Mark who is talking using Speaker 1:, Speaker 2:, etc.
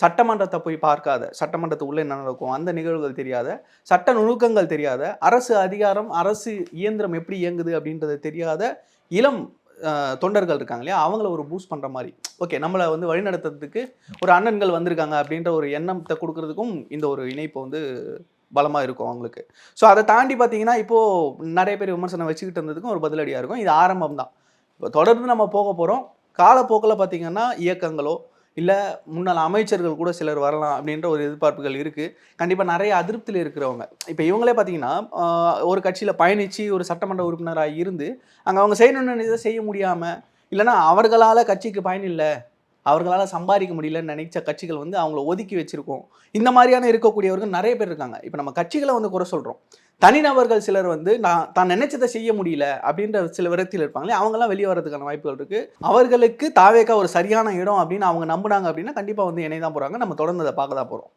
Speaker 1: சட்டமன்றத்தை போய் பார்க்காத, சட்டமன்றத்துக்குள்ள என்ன நடக்கும், அந்த நிகழ்வுகள் தெரியாத, சட்ட நுணுக்கங்கள் தெரியாத, அரசு அதிகாரம், அரசு இயந்திரம் எப்படி இயங்குது அப்படின்றது தெரியாத இளம் தொண்டர்கள் இருக்காங்க இல்லையா, அவங்கள ஒரு பூஸ்ட் பண்ற மாதிரி, ஓகே நம்மளை வந்து வழிநடத்துறதுக்கு ஒரு அண்ணன்கள் வந்திருக்காங்க அப்படின்ற ஒரு எண்ணத்தை கொடுக்கறதுக்கும் இந்த ஒரு இணைப்பு வந்து பலமா இருக்கும் அவங்களுக்கு. ஸோ அதை தாண்டி பார்த்தீங்கன்னா இப்போ நிறைய பேர் விமர்சனம் வச்சுக்கிட்டு இருந்ததுக்கும் ஒரு பதிலடியாக இருக்கும். இது ஆரம்பம் தான். இப்போ தொடர்ந்து நம்ம போக போகிறோம். காலப்போக்கில் பார்த்தீங்கன்னா இயக்கங்களோ இல்லை முன்னாள் அமைச்சர்கள் கூட சிலர் வரலாம் அப்படின்ற ஒரு எதிர்பார்ப்புகள் இருக்குது. கண்டிப்பாக நிறைய அதிருப்தியில் இருக்கிறவங்க இப்போ இவங்களே பார்த்தீங்கன்னா ஒரு கட்சியில் பயணித்து ஒரு சட்டமன்ற உறுப்பினராக இருந்து அங்கே அவங்க செய்யணும்னு இதை செய்ய முடியாமல், இல்லைனா அவர்களால் கட்சிக்கு பயன் இல்லை, அவர்களால் சம்பாதிக்க முடியலன்னு நினைச்ச கட்சிகள் வந்து அவங்கள ஒதுக்கி வச்சிருக்கோம். இந்த மாதிரியான இருக்கக்கூடியவர்கள் நிறைய பேர் இருக்காங்க. இப்போ நம்ம கட்சிகளை வந்து குறை சொல்கிறோம், தனிநபர்கள் சிலர் வந்து தான் நினைச்சதை செய்ய முடியல அப்படின்ற சில விரக்தியில் இருப்பாங்களே, அவங்கெல்லாம் வெளியே வரதுக்கான வாய்ப்புகள் இருக்குது. அவர்களுக்கு தாவேக்கா ஒரு சரியான இடம் அப்படின்னு அவங்க நம்பினாங்க அப்படின்னா கண்டிப்பாக வந்து இணை தான் போகிறாங்க. நம்ம தொடர்ந்து அதை பார்க்க தான் போகிறோம்.